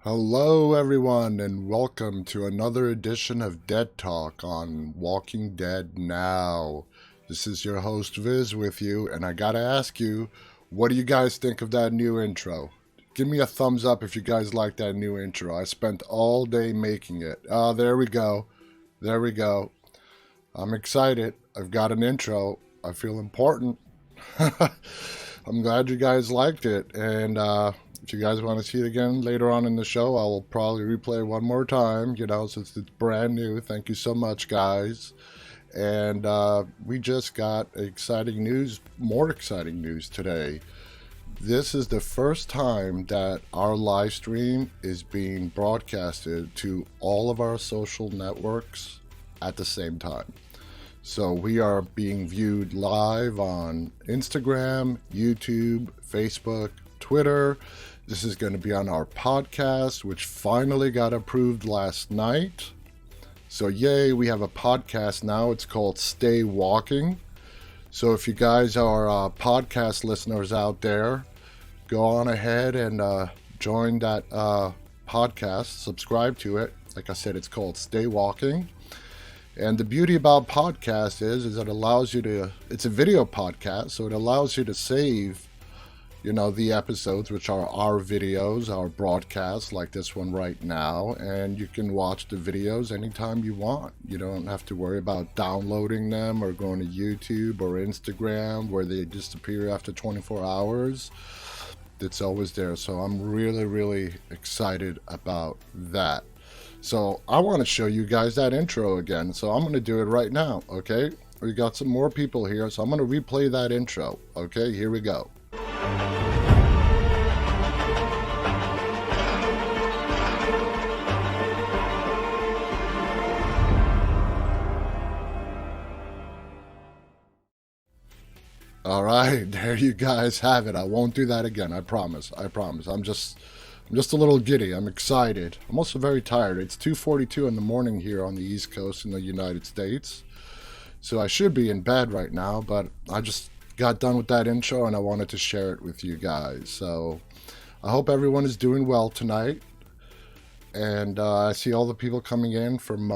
Hello, everyone, and welcome to another edition of Dead Talk on Walking Dead Now. This is your host, Viz, with you, and I gotta ask you, what do you guys think of that new intro? Give me a thumbs up if you guys like that new intro. I spent all day making it. Oh, there we go. There we go. I'm excited. I've got an intro. I feel important. I'm glad you guys liked it, and if you guys want to see it again later on in the show, I will probably replay it one more time, since it's brand new. Thank you so much, guys. And we just got exciting news, more exciting news today. This is the first time that our live stream is being broadcasted to all of our social networks at the same time. So we are being viewed live on Instagram, YouTube, Facebook, Twitter. This is going to be on our podcast, which finally got approved last night. So yay, we have a podcast now. It's called Stay Walking. So if you guys are podcast listeners out there, go on ahead and join that podcast, subscribe to it. Like I said, it's called Stay Walking. And the beauty about podcasts is it allows you to, it's a video podcast, so it allows you to save, the episodes, which are our videos, our broadcasts, like this one right now, and you can watch the videos anytime you want. You don't have to worry about downloading them or going to YouTube or Instagram where they disappear after 24 hours. It's always there, so I'm really, really excited about that. So I want to show you guys that intro again, so I'm going to do it right now, okay? We got some more people here, so I'm going to replay that intro, okay? Here we go. All right, there you guys have it. I won't do that again, I promise. I'm just a little giddy. I'm excited. I'm also very tired. It's 2:42 in the morning here on the East Coast in the United States. So I should be in bed right now, but I just got done with that intro and I wanted to share it with you guys. So I hope everyone is doing well tonight. And I see all the people coming in from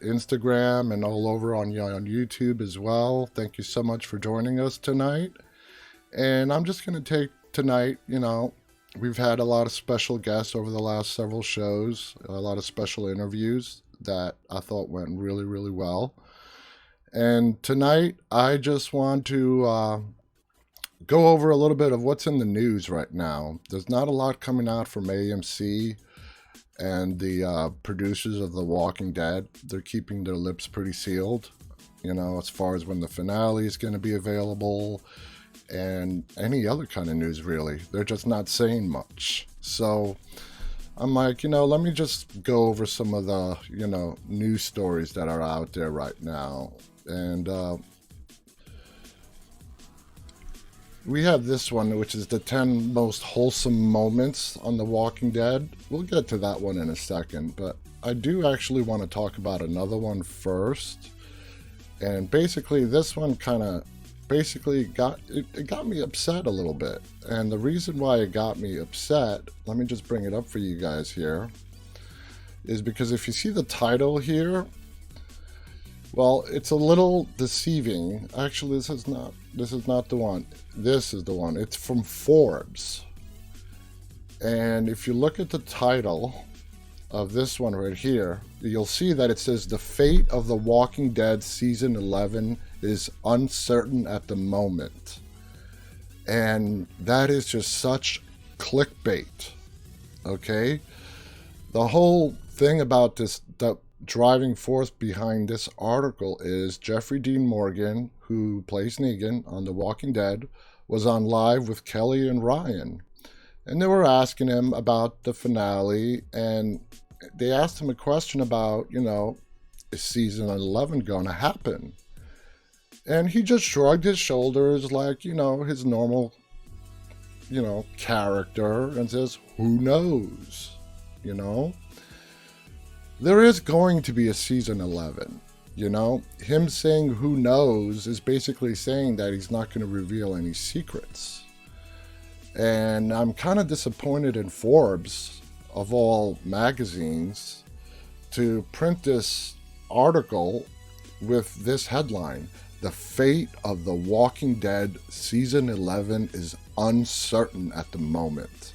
Instagram and all over on YouTube as well. Thank you so much for joining us tonight. And I'm just going to take tonight, we've had a lot of special guests over the last several shows, a lot of special interviews that I thought went really, really well. And tonight, I just want to go over a little bit of what's in the news right now. There's not a lot coming out from AMC and the producers of The Walking Dead. They're keeping their lips pretty sealed, as far as when the finale is going to be available and any other kind of news, really. They're just not saying much. So I'm like, let me just go over some of the, news stories that are out there right now. And we have this one, which is the 10 most wholesome moments on The Walking Dead. We'll get to that one in a second, but I do actually want to talk about another one first. And basically, this one kind of got me upset a little bit. And the reason why it got me upset, let me just bring it up for you guys here, is because if you see the title here, well, it's a little deceiving. Actually, this is not the one. This is the one. It's from Forbes. And if you look at the title of this one right here, you'll see that it says The Fate of The Walking Dead Season 11 is uncertain at the moment. And that is just such clickbait. Okay? The whole thing about this, the driving force behind this article is Jeffrey Dean Morgan, who plays Negan on The Walking Dead, was on live with Kelly and Ryan. And they were asking him about the finale, and they asked him a question about, is season 11 going to happen? And he just shrugged his shoulders like, his normal, character, and says, who knows? There is going to be a season 11. Him saying who knows is basically saying that he's not going to reveal any secrets. And I'm kind of disappointed in Forbes of all magazines to print this article with this headline: "The fate of The Walking Dead Season 11 is uncertain at the moment."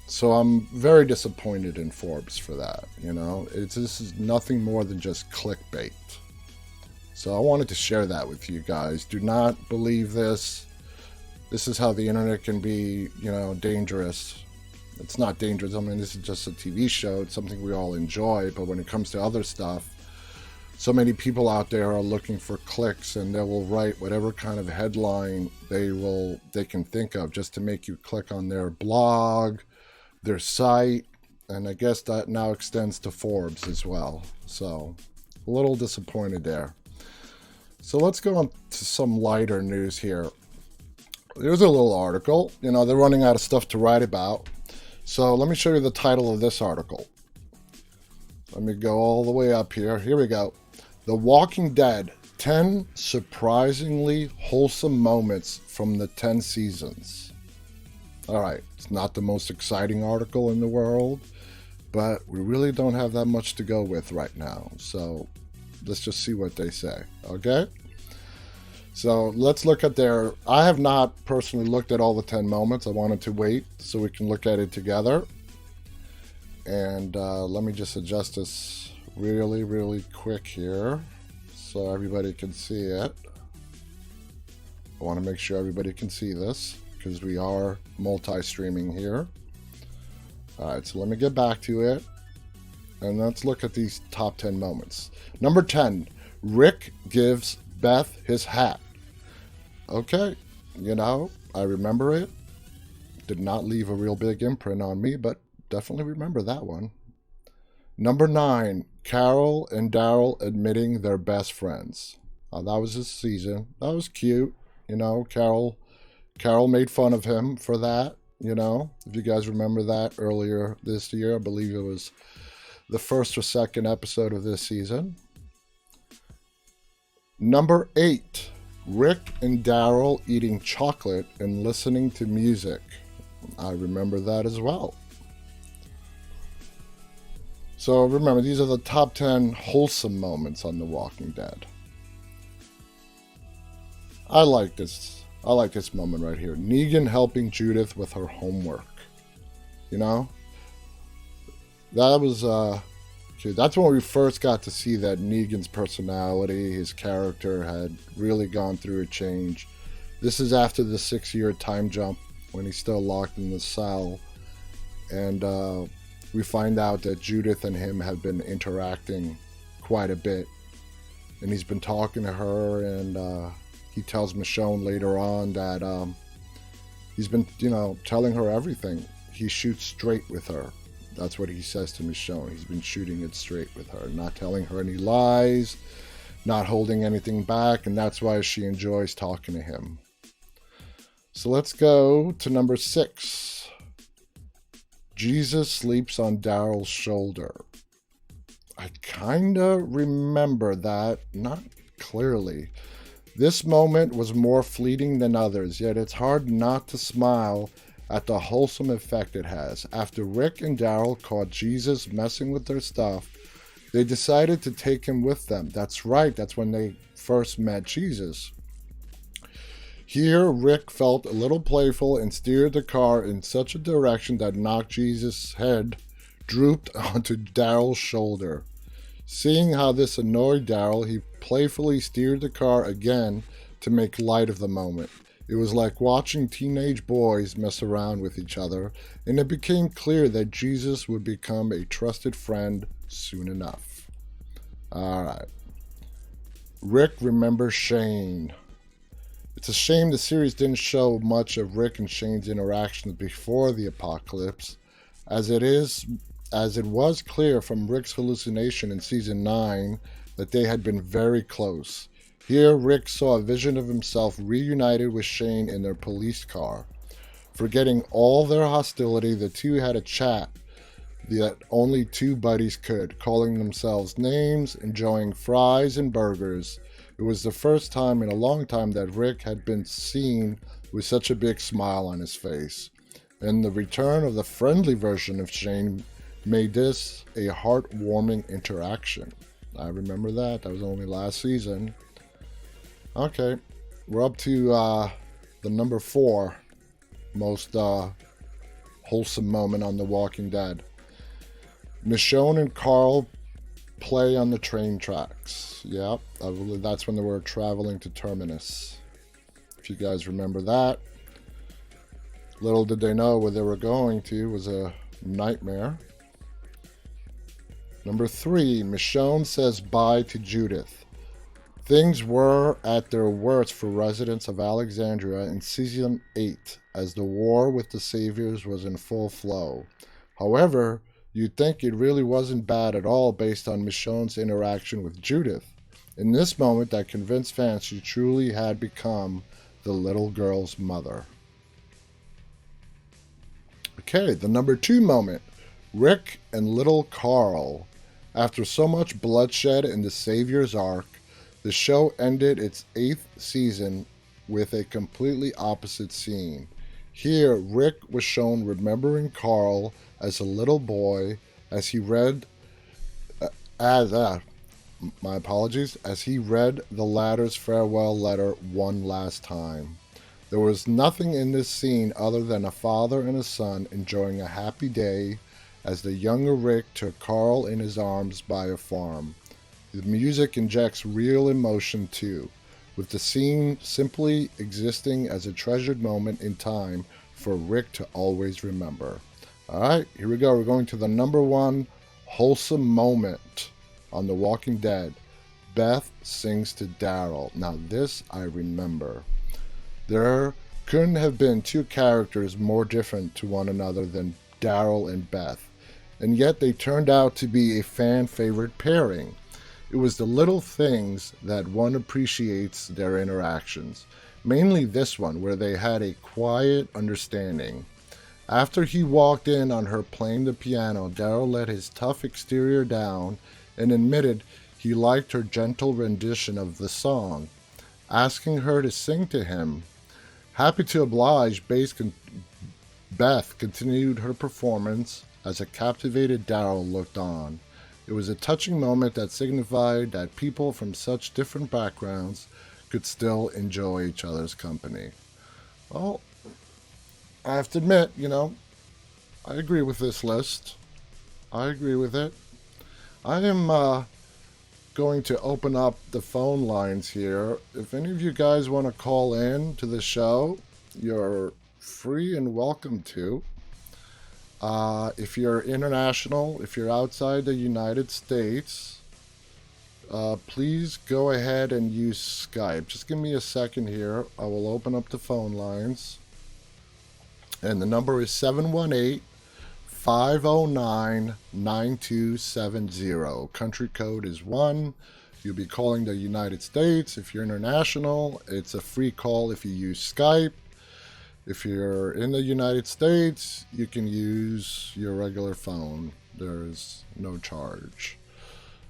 So I'm very disappointed in Forbes for that. This is nothing more than just clickbait. So I wanted to share that with you guys. Do not believe this. This is how the internet can be, dangerous. It's not dangerous. I mean, this is just a TV show. It's something we all enjoy. But when it comes to other stuff, so many people out there are looking for clicks, and they will write whatever kind of headline they can think of just to make you click on their blog, their site, and I guess that now extends to Forbes as well. So a little disappointed there. So let's go on to some lighter news here. There's a little article. They're running out of stuff to write about. So let me show you the title of this article. Let me go all the way up here. Here we go. The Walking Dead, 10 surprisingly wholesome moments from the 10 seasons. All right, it's not the most exciting article in the world, but we really don't have that much to go with right now. So let's just see what they say, okay? So let's look at I have not personally looked at all the 10 moments. I wanted to wait so we can look at it together. And let me just adjust this really, really quick here so everybody can see it. I want to make sure everybody can see this because we are multi-streaming here. All right, so let me get back to it. And let's look at these top 10 moments. Number 10, Rick gives Beth his hat. Okay, I remember it. Did not leave a real big imprint on me, but definitely remember that one. Number 9, Carol and Daryl admitting they're best friends. That was this season. That was cute. Carol made fun of him for that. If you guys remember that earlier this year, I believe it was the first or second episode of this season. Number 8, Rick and Daryl eating chocolate and listening to music. I remember that as well. So remember, these are the top 10 wholesome moments on The Walking Dead. I like this moment right here. Negan helping Judith with her homework. That was that's when we first got to see that Negan's personality, his character had really gone through a change. This is after the 6-year time jump when he's still locked in the cell. And we find out that Judith and him have been interacting quite a bit. And he's been talking to her, and he tells Michonne later on that he's been, telling her everything. He shoots straight with her. That's what he says to Michonne. He's been shooting it straight with her, not telling her any lies, not holding anything back, and that's why she enjoys talking to him. So let's go to number 6. Jesus sleeps on Daryl's shoulder. I kind of remember that, not clearly. This moment was more fleeting than others, yet it's hard not to smile at the wholesome effect it has. After Rick and Daryl caught Jesus messing with their stuff, they decided to take him with them. That's right, that's when they first met Jesus. Here, Rick felt a little playful and steered the car in such a direction that knocked Jesus' head drooped onto Daryl's shoulder. Seeing how this annoyed Daryl, he playfully steered the car again to make light of the moment. It was like watching teenage boys mess around with each other, and it became clear that Jesus would become a trusted friend soon enough. Alright. Rick remembers Shane. It's a shame the series didn't show much of Rick and Shane's interactions before the apocalypse, as it was clear from Rick's hallucination in season 9 that they had been very close. Here, Rick saw a vision of himself reunited with Shane in their police car. Forgetting all their hostility, the two had a chat that only two buddies could, calling themselves names, enjoying fries and burgers. It was the first time in a long time that Rick had been seen with such a big smile on his face. and the return of the friendly version of Shane made this a heartwarming interaction. I remember that. That was only last season. Okay, we're up to the number 4 most wholesome moment on The Walking Dead. Michonne and Carl play on the train tracks. Yep, I believe that's when they were traveling to Terminus. If you guys remember that. Little did they know where they were going to was a nightmare. Number 3, Michonne says bye to Judith. Things were at their worst for residents of Alexandria in Season 8, as the war with the Saviors was in full flow. However, you'd think it really wasn't bad at all based on Michonne's interaction with Judith. In this moment, that convinced fans she truly had become the little girl's mother. Okay, the number 2 moment. Rick and little Carl. After so much bloodshed in the Savior's arc, the show ended its 8th season with a completely opposite scene. Here, Rick was shown remembering Carl as a little boy as he read as he read the latter's farewell letter one last time. There was nothing in this scene other than a father and a son enjoying a happy day as the younger Rick took Carl in his arms by a farm. The music injects real emotion too, with the scene simply existing as a treasured moment in time for Rick to always remember. Alright, here we go. We're going to the number 1 wholesome moment on The Walking Dead. Beth sings to Daryl. Now this I remember. There couldn't have been 2 characters more different to one another than Daryl and Beth, and yet they turned out to be a fan favorite pairing. It was the little things that one appreciates their interactions, mainly this one where they had a quiet understanding. After he walked in on her playing the piano, Daryl let his tough exterior down and admitted he liked her gentle rendition of the song, asking her to sing to him. Happy to oblige, Beth continued her performance as a captivated Daryl looked on. It was a touching moment that signified that people from such different backgrounds could still enjoy each other's company. Well, I have to admit, I agree with this list. I agree with it. I am going to open up the phone lines here. If any of you guys want to call in to the show, you're free and welcome to. If you're international, if you're outside the United States, please go ahead and use Skype. Just give me a second here. I will open up the phone lines. And the number is 718-509-9270. Country code is 1. You'll be calling the United States. If you're international, it's a free call if you use Skype. If you're in the United States, you can use your regular phone. There's no charge.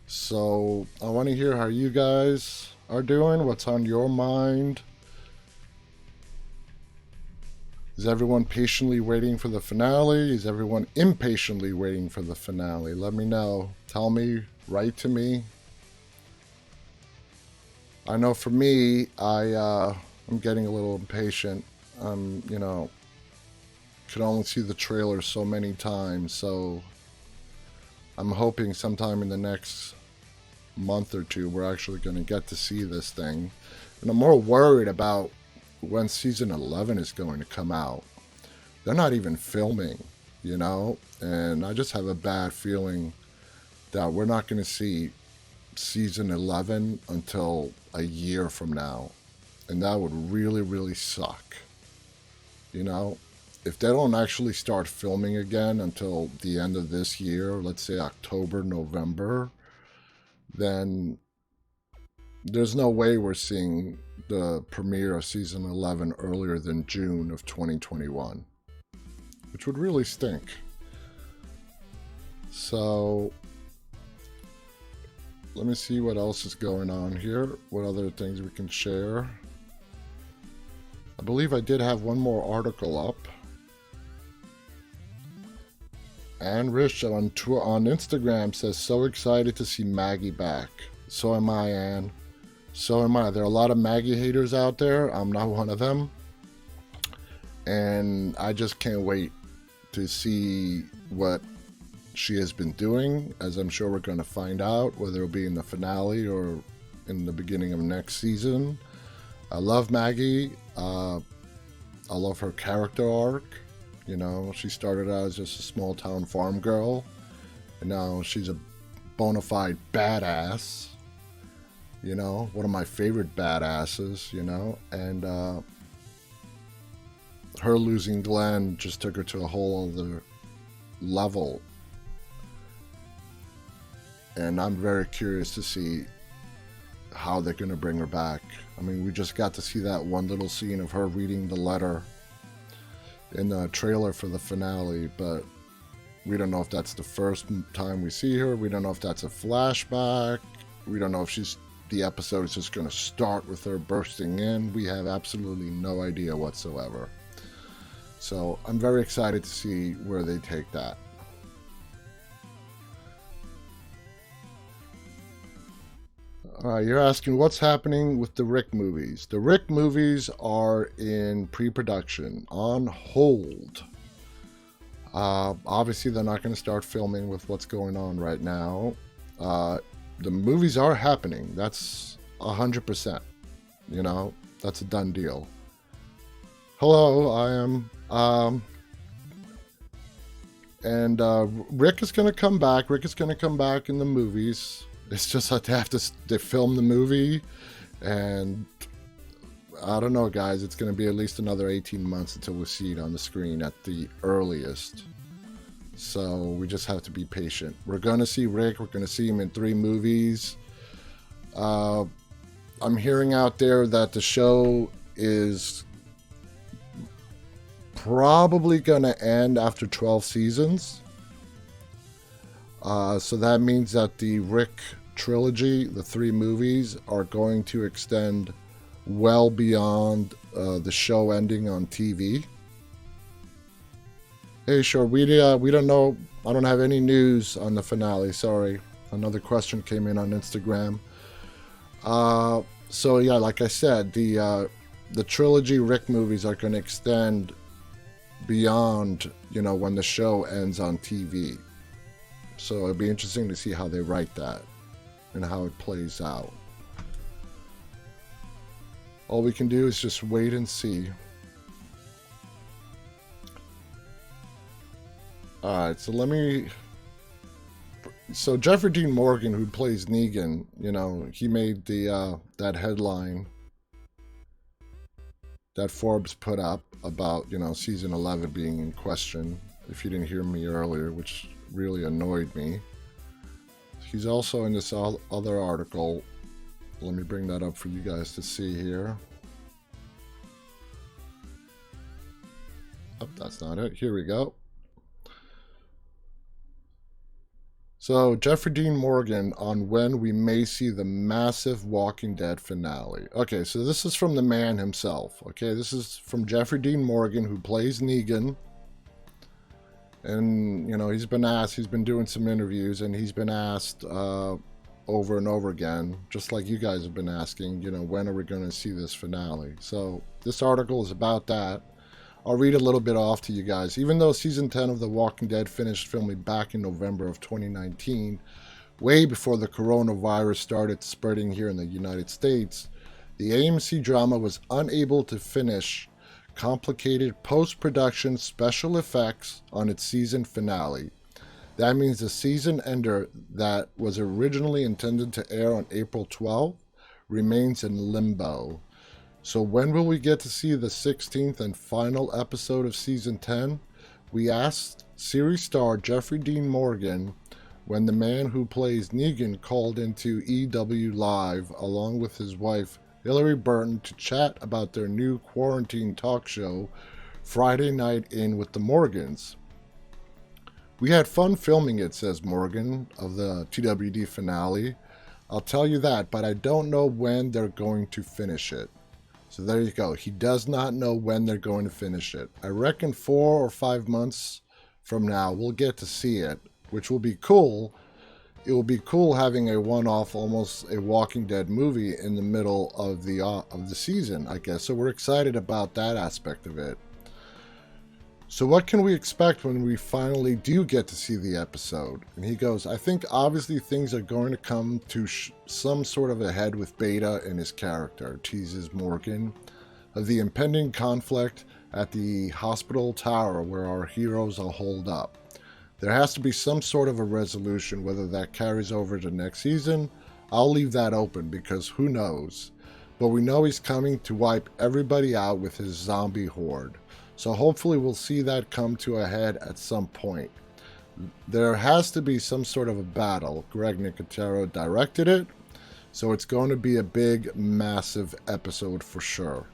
So I want to hear how you guys are doing. What's on your mind? Is everyone patiently waiting for the finale? Is everyone impatiently waiting for the finale? Let me know. Tell me. Write to me. I know for me, I'm getting a little impatient. Could only see the trailer so many times, so I'm hoping sometime in the next month or 2 we're actually going to get to see this thing. And I'm more worried about when season 11 is going to come out. They're not even filming, and I just have a bad feeling that we're not going to see season 11 until a year from now, and that would really, really suck. If they don't actually start filming again until the end of this year, let's say October, November, then there's no way we're seeing the premiere of season 11 earlier than June of 2021, which would really stink. So let me see what else is going on here, what other things we can share. I believe I did have one more article up. And Rich on Instagram says, so excited to see Maggie back. So am I, Anne. So am I. There are a lot of Maggie haters out there. I'm not one of them. And I just can't wait to see what she has been doing, as I'm sure we're going to find out, whether it'll be in the finale or in the beginning of next season. I love Maggie. I love her character arc. You know, she started out as just a small town farm girl, and now she's a bona fide badass. You know, one of my favorite badasses, you know, and her losing Glenn just took her to a whole other level. And I'm very curious to see how they're going to bring her back. I mean, we just got to see that one little scene of her reading the letter in the trailer for the finale, but we don't know if that's the first time we see her. We don't know if that's a flashback. We don't know if the episode is just going to start with her bursting in. We have absolutely no idea whatsoever. So I'm very excited to see where they take that. You're asking what's happening with the Rick movies. The Rick movies are in pre-production, on hold. Obviously, they're not going to start filming with what's going on right now. The movies are happening. That's 100%. You know, that's a done deal. Hello, I am... and Rick is going to come back. Rick is going to come back in the movies. It's just that they film the movie, and I don't know, guys. It's going to be at least another 18 months until we see it on the screen at the earliest. So we just have to be patient. We're going to see Rick. We're going to see him in 3 movies. I'm hearing out there that the show is probably going to end after 12 seasons. So that means that the Rick trilogy, the 3 movies, are going to extend well beyond the show ending on TV. Hey, sure, we don't know. I don't have any news on the finale. Sorry, another question came in on Instagram. So yeah, like I said, the trilogy Rick movies are going to extend beyond, you know, when the show ends on TV. So it'll be interesting to see how they write that and how it plays out. All we can do is just wait and see. Alright, so Jeffrey Dean Morgan, who plays Negan, you know, he made that headline that Forbes put up about, you know, season 11 being in question, if you didn't hear me earlier, which really annoyed me. He's also in this other article. Let me bring that up for you guys to see here. Oh, that's not it. Here we go. So, Jeffrey Dean Morgan on when we may see the massive Walking Dead finale. Okay, so this is from the man himself. Okay, this is from Jeffrey Dean Morgan, who plays Negan. And, you know, he's been doing some interviews, and he's been asked over and over again, just like you guys have been asking, you know, when are we going to see this finale? So this article is about that. I'll read a little bit off to you guys. Even though season 10 of The Walking Dead finished filming back in November of 2019, way before the coronavirus started spreading here in the United States, the AMC drama was unable to finish complicated post-production special effects on its season finale. That means the season ender that was originally intended to air on April 12th remains in limbo. So when will we get to see the 16th and final episode of season 10? We asked series star Jeffrey Dean Morgan when the man who plays Negan called into EW Live along with his wife Hillary Burton to chat about their new quarantine talk show, Friday Night In with the Morgans. We had fun filming it, says Morgan of the TWD finale. I'll tell you that, but I don't know when they're going to finish it. So there you go. He does not know when they're going to finish it. I reckon 4 or 5 months from now, we'll get to see it, which will be cool. It will be cool having a one-off, almost a Walking Dead movie in the middle of the season, I guess. So we're excited about that aspect of it. So what can we expect when we finally do get to see the episode? And he goes, I think obviously things are going to come to some sort of a head with Beta and his character, teases Morgan, of the impending conflict at the hospital tower where our heroes are holed up. There has to be some sort of a resolution, whether that carries over to next season. I'll leave that open because who knows. But we know he's coming to wipe everybody out with his zombie horde. So hopefully we'll see that come to a head at some point. There has to be some sort of a battle. Greg Nicotero directed it, so it's going to be a big, massive episode for sure.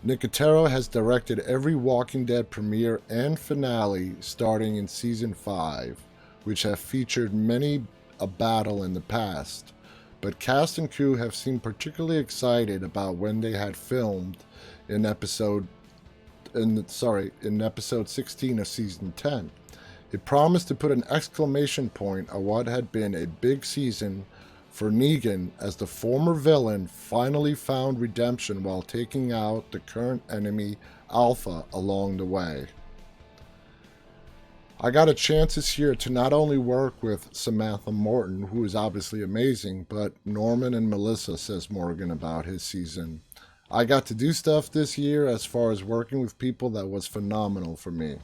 Nicotero has directed every Walking Dead premiere and finale starting in Season 5, which have featured many a battle in the past, but cast and crew have seemed particularly excited about when they had filmed in episode 16 of Season 10. It promised to put an exclamation point on what had been a big season for Negan, as the former villain finally found redemption while taking out the current enemy Alpha along the way. I got a chance this year to not only work with Samantha Morton, who is obviously amazing, but Norman and Melissa, says Morgan about his season. I got to do stuff this year as far as working with people that was phenomenal for me.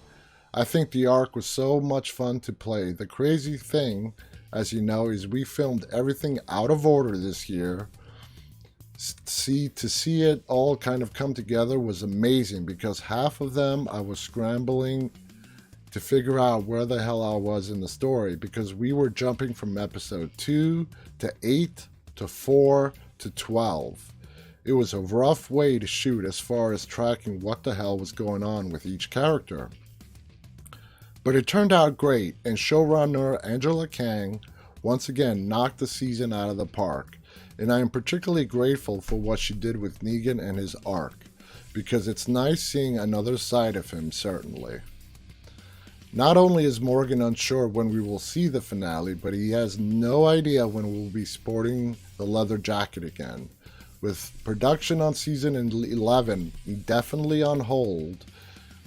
I think the arc was so much fun to play. The crazy thing, as you know, is we filmed everything out of order this year. To see it all kind of come together was amazing because half of them I was scrambling to figure out where the hell I was in the story because we were jumping from episode 2 to 8 to 4 to 12. It was a rough way to shoot as far as tracking what the hell was going on with each character. But it turned out great, and showrunner Angela Kang once again knocked the season out of the park. And I am particularly grateful for what she did with Negan and his arc, because it's nice seeing another side of him, certainly. Not only is Morgan unsure when we will see the finale, but he has no idea when we'll be sporting the leather jacket again. With production on season 11 definitely on hold,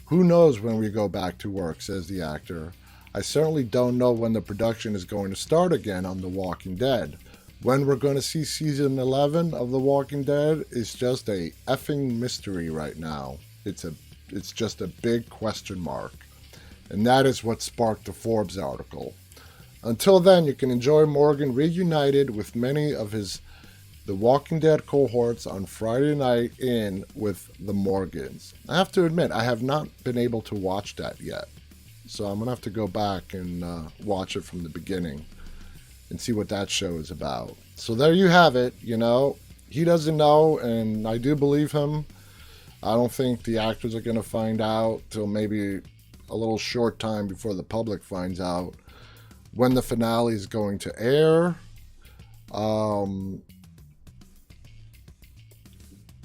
who knows when we go back to work, says the actor. I certainly don't know when the production is going to start again on The Walking Dead. When we're going to see season 11 of The Walking Dead is just a effing mystery right now. It's just a big question mark. And that is what sparked the Forbes article. Until then, you can enjoy Morgan reunited with many of the Walking Dead cohorts on Friday night in with the Morgans. I have to admit, I have not been able to watch that yet. So I'm going to have to go back and watch it from the beginning and see what that show is about. So there you have it, you know. He doesn't know, and I do believe him. I don't think the actors are going to find out till maybe a little short time before the public finds out when the finale is going to air.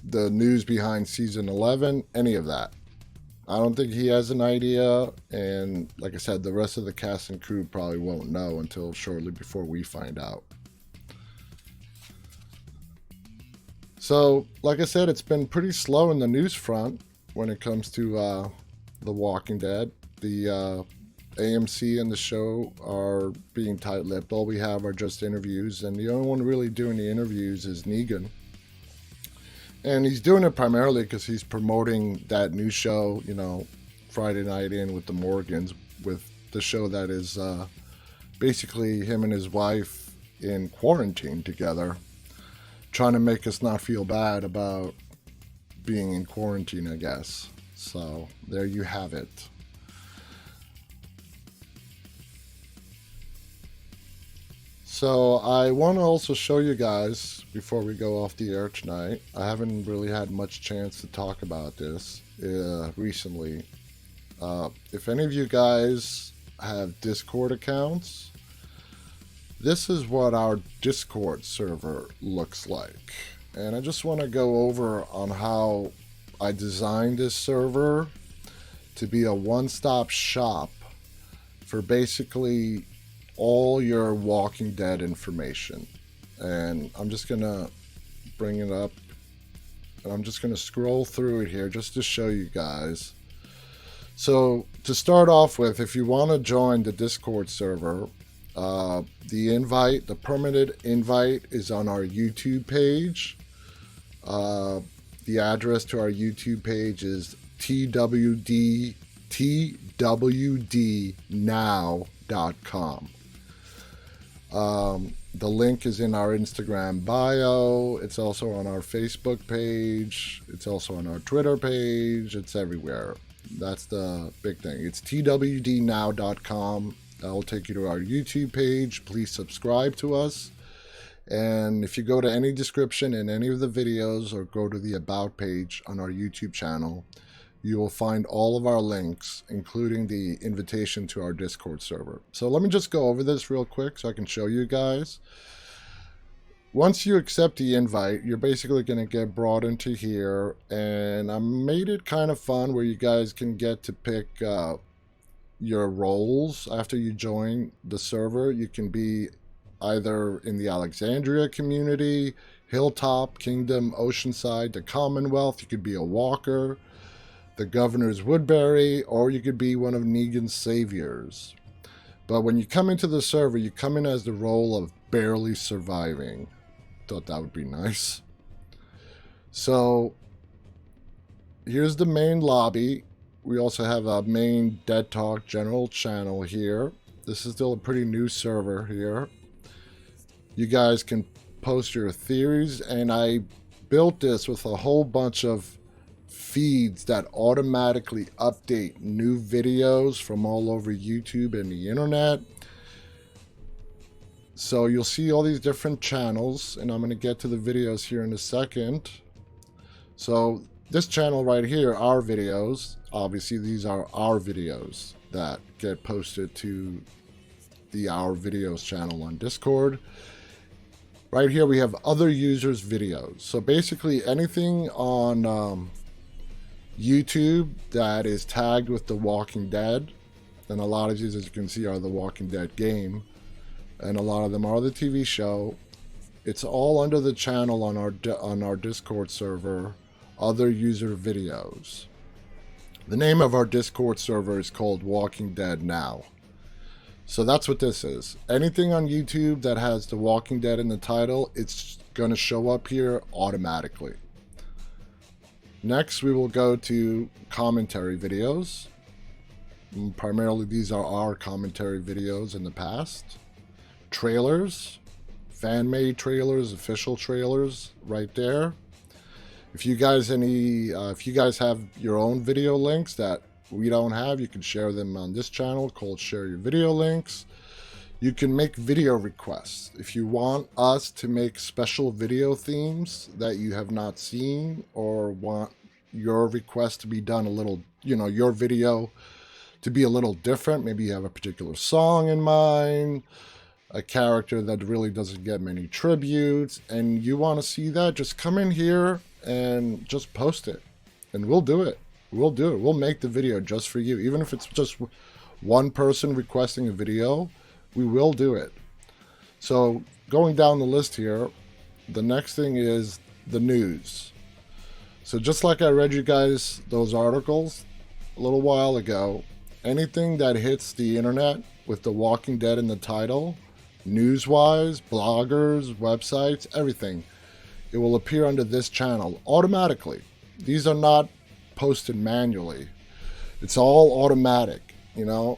The news behind season 11, any of that. I don't think he has an idea, and like I said, the rest of the cast and crew probably won't know until shortly before we find out. So, like I said, it's been pretty slow in the news front when it comes to The Walking Dead. The AMC and the show are being tight-lipped. All we have are just interviews, and the only one really doing the interviews is Negan. And he's doing it primarily because he's promoting that new show, you know, Friday Night In with the Morgans, with the show that is basically him and his wife in quarantine together, trying to make us not feel bad about being in quarantine, I guess. So there you have it. So I want to also show you guys, before we go off the air tonight, I haven't really had much chance to talk about this recently. If any of you guys have Discord accounts, this is what our Discord server looks like. And I just want to go over on how I designed this server to be a one-stop shop for basically all your Walking Dead information. And I'm just gonna bring it up, and I'm just gonna scroll through it here just to show you guys. So to start off with, if you want to join the Discord server, the permanent invite is on our YouTube page. The address to our YouTube page is twdnow.com. The link is in our Instagram bio. It's also on our Facebook page. It's also on our Twitter page. It's everywhere. That's the big thing. It's twdnow.com. That'll take you to our YouTube page. Please subscribe to us. And if you go to any description in any of the videos or go to the About page on our YouTube channel, you will find all of our links, including the invitation to our Discord server. So let me just go over this real quick so I can show you guys. Once you accept the invite, you're basically going to get brought into here, and I made it kind of fun where you guys can get to pick your roles after you join the server. You can be either in the Alexandria community, Hilltop, Kingdom, Oceanside, the Commonwealth. You could be a walker, the Governor's Woodbury, or you could be one of Negan's saviors. But when you come into the server, you come in as the role of barely surviving. Thought that would be nice. So here's the main lobby. We also have a main Dead Talk general channel here. This is still a pretty new server here. You guys can post your theories, and I built this with a whole bunch of feeds that automatically update new videos from all over YouTube and the internet. So you'll see all these different channels, and I'm going to get to the videos here in a second. So this channel right here, our videos, obviously these are our videos that get posted to the Our Videos channel on Discord. Right here we have other users' videos. So basically anything on YouTube that is tagged with The Walking Dead, and a lot of these, as you can see, are The Walking Dead game, and a lot of them are the TV show. It's all under the channel on our Discord server, Other User Videos. The name of our Discord server is called Walking Dead Now. So that's what this is. Anything on YouTube that has The Walking Dead in the title, it's going to show up here automatically. Next, we will go to commentary videos. Primarily, these are our commentary videos in the past. Trailers, fan-made trailers, official trailers, right there. If you guys have your own video links that we don't have, you can share them on this channel called Share Your Video Links. You can make video requests. If you want us to make special video themes that you have not seen, or want your request to be done a little, your video to be a little different, maybe you have a particular song in mind, a character that really doesn't get many tributes, and you want to see that, just come in here and just post it, and we'll do it. We'll do it. We'll make the video just for you. Even if it's just one person requesting a video, we will do it. So going down the list here, the next thing is the news. So just like I read you guys those articles a little while ago, anything that hits the internet with The Walking Dead in the title, news-wise, bloggers, websites, everything, it will appear under this channel automatically. These are not posted manually. It's all automatic. You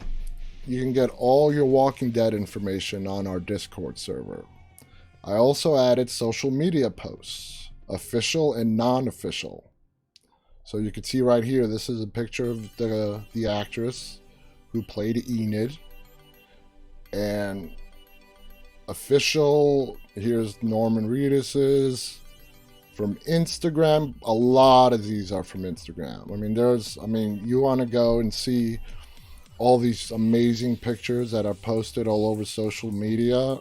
can get all your Walking Dead information on our Discord server. I also added social media posts, official and non-official. So you can see right here, this is a picture of the actress who played Enid. And official, here's Norman Reedus's. From Instagram, a lot of these are from Instagram. You want to go and see all these amazing pictures that are posted all over social media.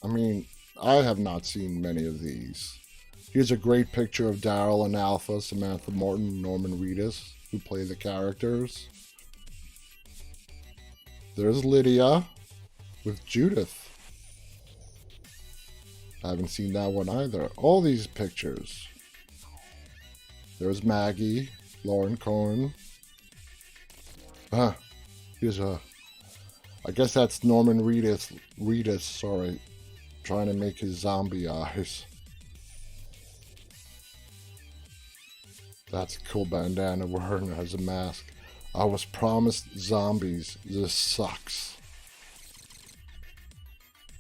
I have not seen many of these. Here's a great picture of Daryl and Alpha, Samantha Morton, Norman Reedus, who play the characters. There's Lydia with Judith. I haven't seen that one either. All these pictures. There's Maggie, Lauren Cohen. Here's I guess that's Norman Reedus, sorry. Trying to make his zombie eyes. That's a cool bandana wearing as a mask. I was promised zombies. This sucks.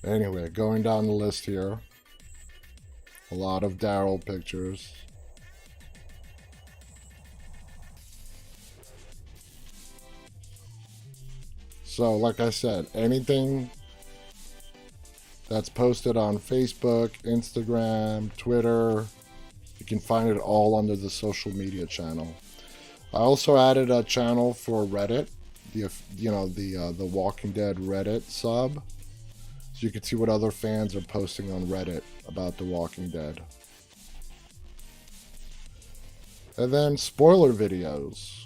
Anyway, going down the list here. A lot of Daryl pictures. So, like I said, anything that's posted on Facebook, Instagram, Twitter, you can find it all under the social media channel. I also added a channel for Reddit, the Walking Dead Reddit sub, so you can see what other fans are posting on Reddit about The Walking Dead. And then spoiler videos.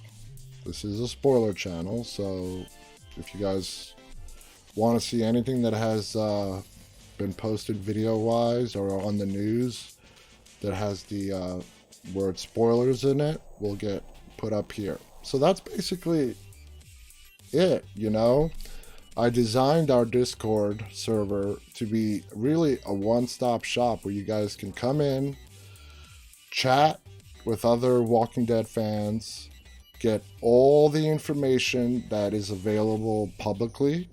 This is a spoiler channel, so if you guys want to see anything that has been posted video-wise or on the news that has the word spoilers in it, will get put up here. So that's basically it, you know. I designed our Discord server to be really a one-stop shop where you guys can come in, chat with other Walking Dead fans, get all the information that is available publicly,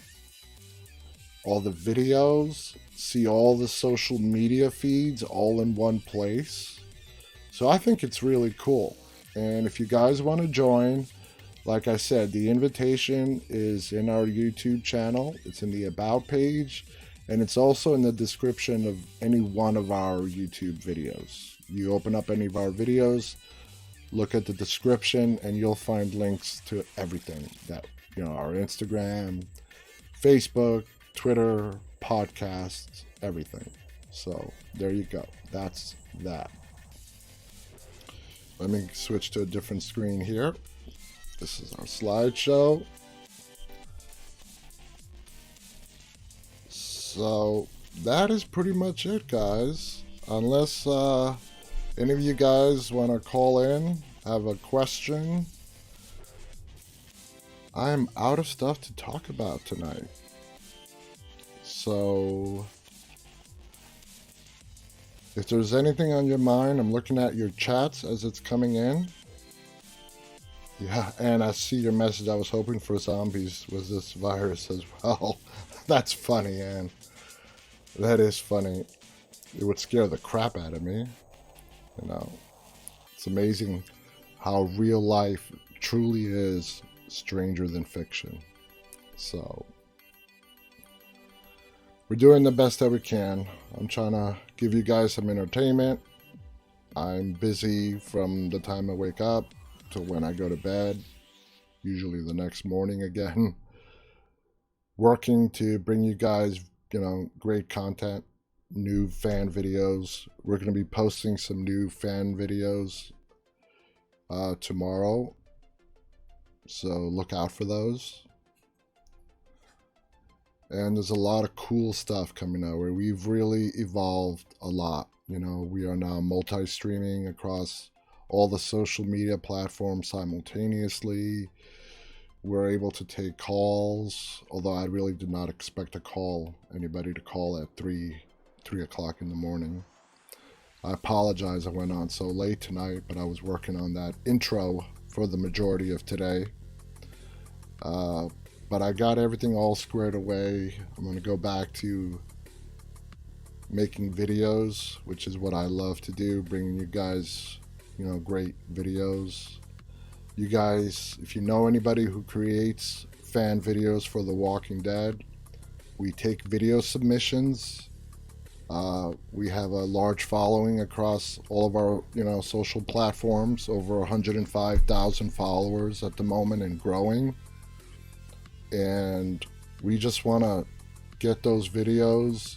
all the videos, see all the social media feeds all in one place. So I think it's really cool. And if you guys want to join, like I said, the invitation is in our YouTube channel. It's in the About page, and it's also in the description of any one of our YouTube videos. You open up any of our videos, look at the description, and you'll find links to everything that, our Instagram, Facebook, Twitter, podcasts, everything. So there you go. That's that. Let me switch to a different screen here. This is our slideshow. So that is pretty much it, guys. Unless any of you guys want to call in, have a question. I'm out of stuff to talk about tonight. So if there's anything on your mind, I'm looking at your chats as it's coming in. Yeah, and I see your message. I was hoping for zombies with this virus as well. That's funny, Ann. That is funny. It would scare the crap out of me. It's amazing how real life truly is stranger than fiction. So we're doing the best that we can. I'm trying to give you guys some entertainment. I'm busy from the time I wake up to when I go to bed, usually the next morning again, working to bring you guys, great content, new fan videos. We're going to be posting some new fan videos tomorrow, so look out for those. And there's a lot of cool stuff coming out where we've really evolved a lot. We are now multi-streaming across all the social media platforms simultaneously. We're able to take calls, although I really did not expect anybody to call at 3 o'clock in the morning. I apologize I went on so late tonight, but I was working on that intro for the majority of today. But I got everything all squared away. I'm going to go back to making videos, which is what I love to do, bringing you guys, great videos. You guys, if you know anybody who creates fan videos for The Walking Dead, we take video submissions. We have a large following across all of our, social platforms, over 105,000 followers at the moment and growing. And we just want to get those videos.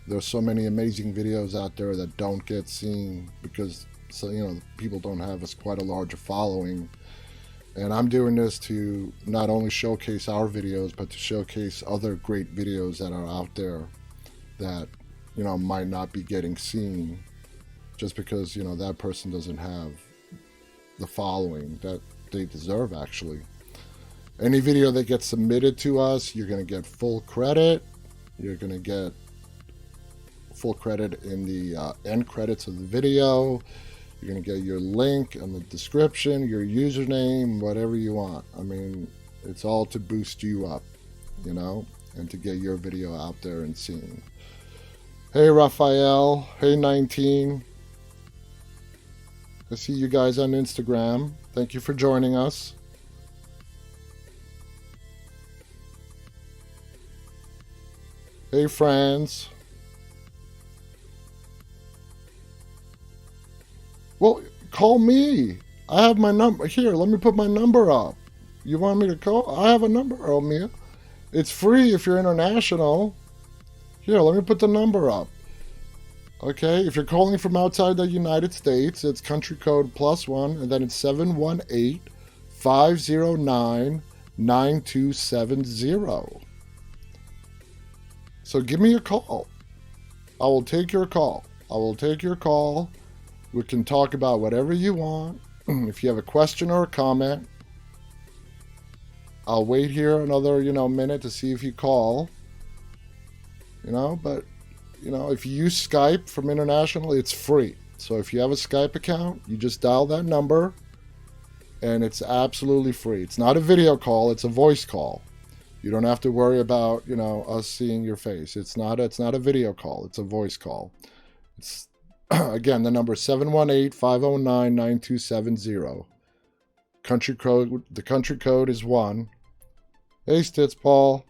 There's so many amazing videos out there that don't get seen because, people don't have quite a larger following. And I'm doing this to not only showcase our videos, but to showcase other great videos that are out there that, might not be getting seen just because, that person doesn't have the following that they deserve, actually. Any video that gets submitted to us, you're going to get full credit. You're going to get full credit in the end credits of the video. You're going to get your link in the description, your username, whatever you want. I mean, it's all to boost you up, and to get your video out there and seen. Hey, Raphael. Hey, 19. I see you guys on Instagram. Thank you for joining us. Hey, friends. Well, call me. I have my number. Here, let me put my number up. You want me to call? I have a number, Omia. It's free if you're international. Here, let me put the number up. Okay, if you're calling from outside the United States, it's country code +1, and then it's 718-509-9270. So give me a call. I will take your call. We can talk about whatever you want. If you have a question or a comment, I'll wait here another, minute to see if you call. But, if you use Skype from international, it's free. So if you have a Skype account, you just dial that number, and it's absolutely free. It's not a video call, it's a voice call. You don't have to worry about, us seeing your face. It's not a video call, it's a voice call. It's again, the number is 718-509-9270. The country code is 1. Hey, Stitz Paul.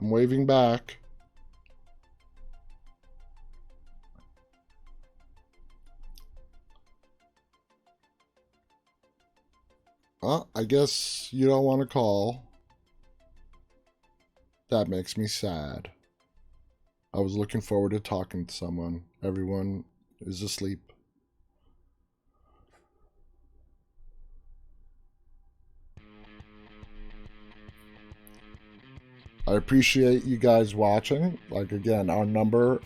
I'm waving back. I guess you don't want to call. That makes me sad. I was looking forward to talking to someone. Everyone is asleep. I appreciate you guys watching. Like, again, our number,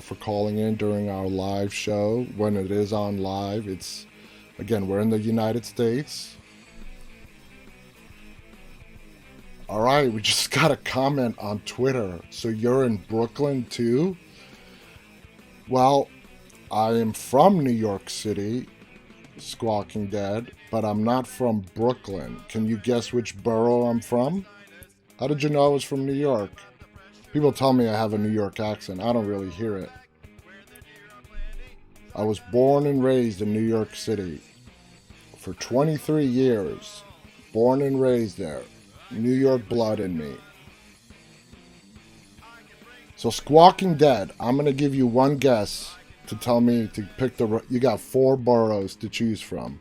for calling in during our live show, when it is on live, it's, again, we're in the United States. All right, we just got a comment on Twitter. So you're in Brooklyn too? Well, I am from New York City, Squawking Dead, but I'm not from Brooklyn. Can you guess which borough I'm from? How did you know I was from New York? People tell me I have a New York accent. I don't really hear it. I was born and raised in New York City for 23 years. Born and raised there. New York blood in me. So Squawking Dead, I'm going to give you one guess to tell me to pick you got 4 boroughs to choose from.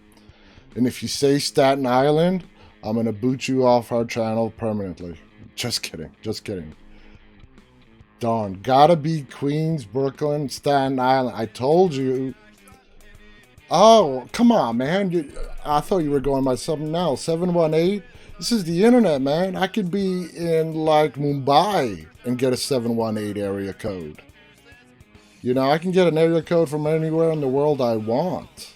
And if you say Staten Island, I'm going to boot you off our channel permanently. Just kidding. Darn, gotta be Queens, Brooklyn, Staten Island. I told you. Oh, come on, man. I thought you were going by something else. 718? This is the internet, man. I could be in, Mumbai and get a 718 area code. I can get an area code from anywhere in the world I want.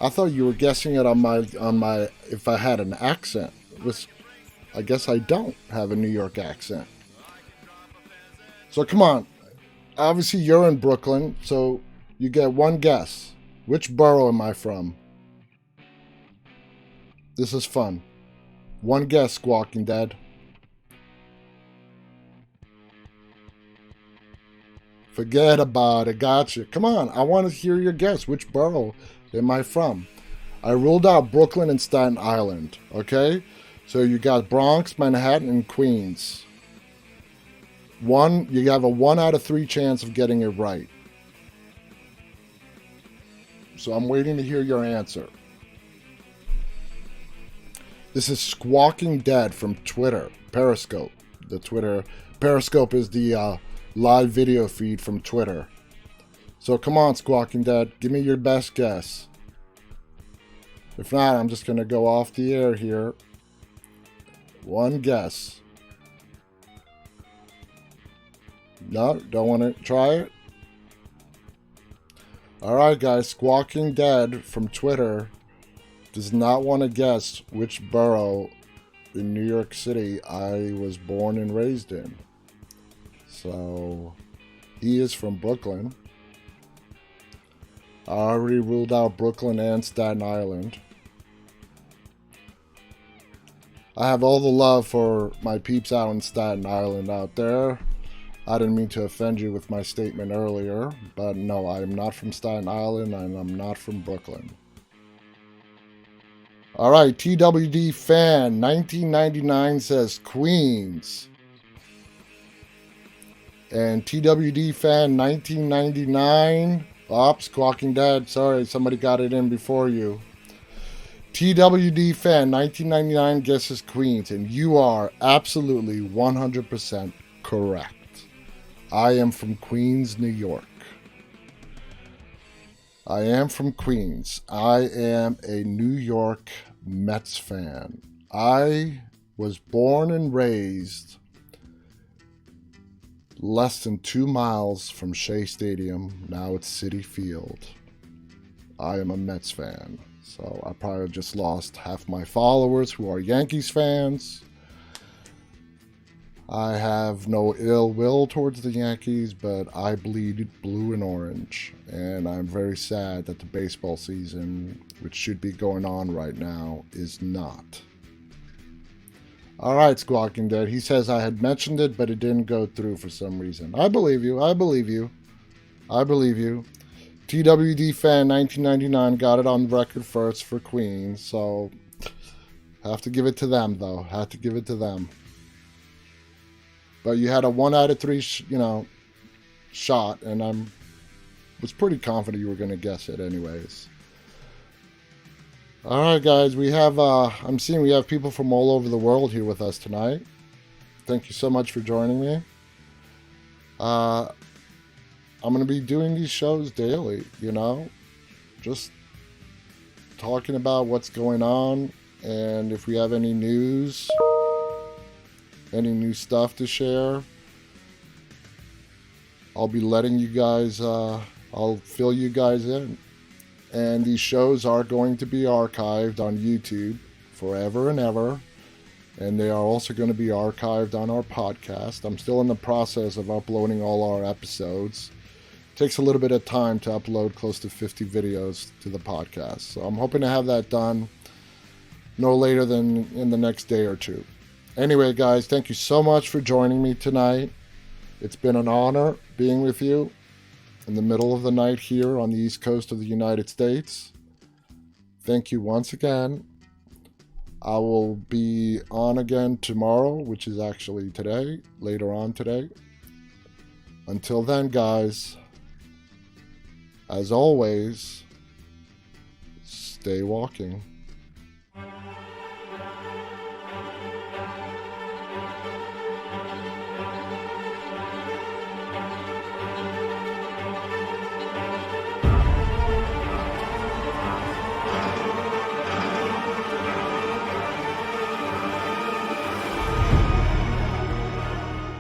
I thought you were guessing it on my if I had an accent. I guess I don't have a New York accent. So come on. Obviously you're in Brooklyn, so you get one guess. Which borough am I from? This is fun. One guess, Squawking Dead. Forget about it. Gotcha. Come on. I want to hear your guess. Which borough am I from? I ruled out Brooklyn and Staten Island. Okay? So you got Bronx, Manhattan, and Queens. You have a 1 out of 3 chance of getting it right. So I'm waiting to hear your answer. This is Squawking Dead from Twitter, Periscope. Periscope is the live video feed from Twitter. So come on, Squawking Dead, give me your best guess. If not, I'm just going to go off the air here. One guess. No, don't want to try it? Alright guys, Squawking Dead from Twitter does not want to guess which borough in New York City I was born and raised in. So, he is from Brooklyn. I already ruled out Brooklyn and Staten Island. I have all the love for my peeps out in Staten Island out there. I didn't mean to offend you with my statement earlier, but no, I am not from Staten Island and I'm not from Brooklyn. Alright, TWD Fan 1999 says Queens. And TWD Fan 1999, Squawking Dead, sorry, somebody got it in before you. TWD Fan 1999 guesses Queens, and you are absolutely 100% correct. I am from Queens, New York. I am from Queens. I am a New York Mets fan. I was born and raised less than 2 miles from Shea Stadium. Now it's Citi Field. I am a Mets fan. So I probably just lost half my followers who are Yankees fans. I have no ill will towards the Yankees, but I bleed blue and orange. And I'm very sad that the baseball season, which should be going on right now, is not. Alright, Squawking Dead. He says I had mentioned it, but it didn't go through for some reason. I believe you. I believe you. I believe you. TWD Fan 1999 got it on record first for Queens, so have to give it to them, though. Have to give it to them. But you had a 1 out of 3, shot, and I was pretty confident you were going to guess it anyways. Alright guys, we have, I'm seeing we have people from all over the world here with us tonight. Thank you so much for joining me. I'm going to be doing these shows daily, just talking about what's going on, and if we have any news, any new stuff to share, I'll be letting you guys, I'll fill you guys in. And these shows are going to be archived on YouTube forever and ever. And they are also going to be archived on our podcast. I'm still in the process of uploading all our episodes. It takes a little bit of time to upload close to 50 videos to the podcast. So I'm hoping to have that done no later than in the next day or two. Anyway, guys, thank you so much for joining me tonight. It's been an honor being with you in the middle of the night here on the East Coast of the United States. Thank you once again. I will be on again tomorrow, which is actually today, later on today. Until then, guys, as always, stay walking.